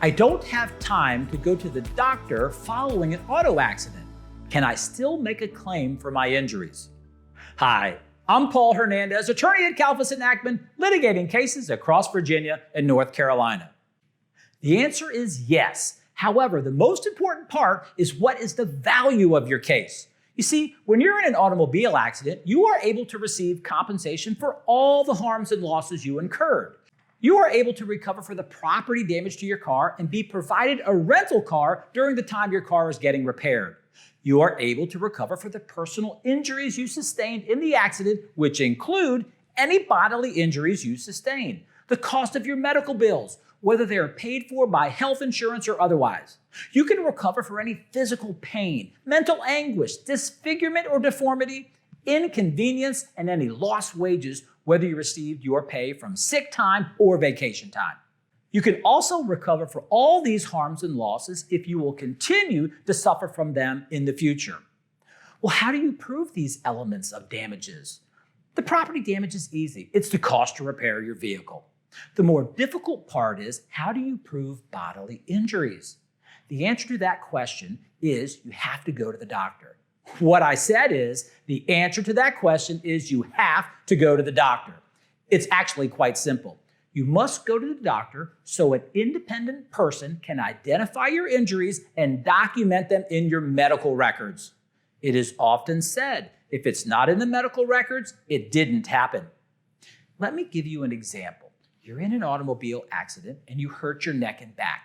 I don't have time to go to the doctor following an auto accident. Can I still make a claim for my injuries? Hi, I'm Paul Hernandez, attorney at Kalfus Nachman, litigating cases across Virginia and North Carolina. The answer is yes. However, the most important part is what is the value of your case. You see, when you're in an automobile accident, you are able to receive compensation for all the harms and losses you incurred. You are able to recover for the property damage to your car and be provided a rental car during the time your car is getting repaired. You are able to recover for the personal injuries you sustained in the accident, which include any bodily injuries you sustained, the cost of your medical bills, whether they are paid for by health insurance or otherwise. You can recover for any physical pain, mental anguish, disfigurement or deformity, inconvenience, and any lost wages, whether you received your pay from sick time or vacation time. You can also recover for all these harms and losses if you will continue to suffer from them in the future. Well, how do you prove these elements of damages? The property damage is easy. It's the cost to repair your vehicle. The more difficult part is, how do you prove bodily injuries? The answer to that question is you have to go to the doctor. What I said is, the answer to that question is you have to go to the doctor. It's actually quite simple. You must go to the doctor so an independent person can identify your injuries and document them in your medical records. It is often said, if it's not in the medical records, it didn't happen. Let me give you an example. You're in an automobile accident and you hurt your neck and back.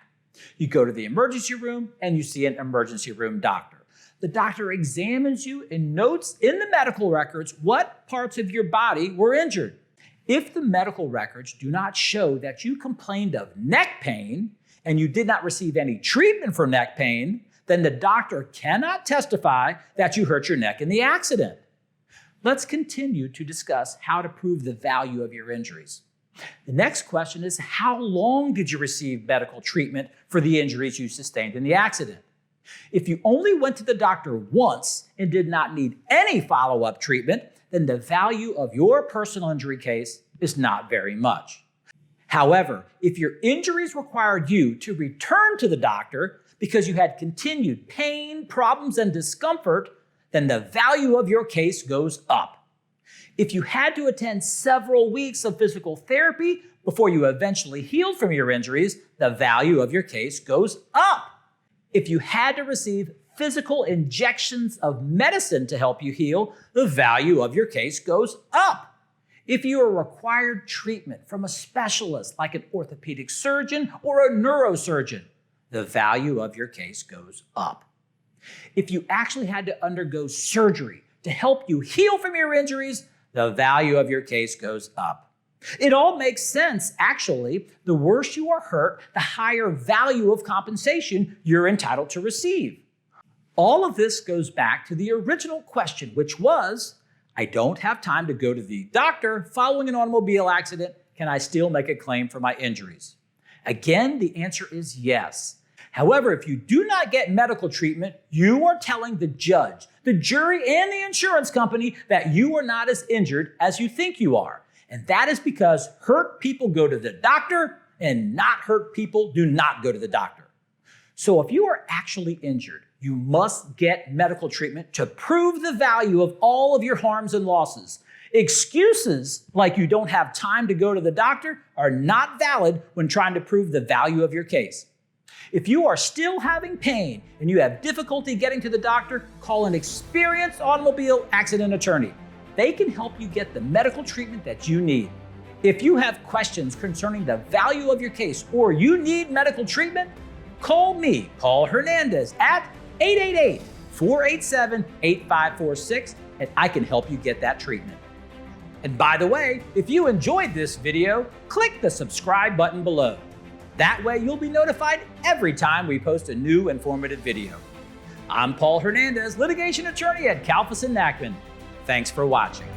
You go to the emergency room and you see an emergency room doctor. The doctor examines you and notes in the medical records what parts of your body were injured. If the medical records do not show that you complained of neck pain and you did not receive any treatment for neck pain, then the doctor cannot testify that you hurt your neck in the accident. Let's continue to discuss how to prove the value of your injuries. The next question is, how long did you receive medical treatment for the injuries you sustained in the accident? If you only went to the doctor once and did not need any follow-up treatment, then the value of your personal injury case is not very much. However, if your injuries required you to return to the doctor because you had continued pain, problems, and discomfort, then the value of your case goes up. If you had to attend several weeks of physical therapy before you eventually healed from your injuries, the value of your case goes up. If you had to receive physical injections of medicine to help you heal, the value of your case goes up. If you are required treatment from a specialist like an orthopedic surgeon or a neurosurgeon, the value of your case goes up. If you actually had to undergo surgery to help you heal from your injuries, the value of your case goes up. It all makes sense, actually. The worse you are hurt, the higher value of compensation you're entitled to receive. All of this goes back to the original question, which was, I don't have time to go to the doctor following an automobile accident. Can I still make a claim for my injuries? Again, the answer is yes. However, if you do not get medical treatment, you are telling the judge, the jury, and the insurance company that you are not as injured as you think you are. And that is because hurt people go to the doctor and not hurt people do not go to the doctor. So if you are actually injured, you must get medical treatment to prove the value of all of your harms and losses. Excuses like you don't have time to go to the doctor are not valid when trying to prove the value of your case. If you are still having pain and you have difficulty getting to the doctor, call an experienced automobile accident attorney. They can help you get the medical treatment that you need. If you have questions concerning the value of your case or you need medical treatment, call me, Paul Hernandez, at 888-487-8546, and I can help you get that treatment. And by the way, if you enjoyed this video, click the subscribe button below. That way you'll be notified every time we post a new informative video. I'm Paul Hernandez, litigation attorney at Kalfus Nachman. Thanks for watching.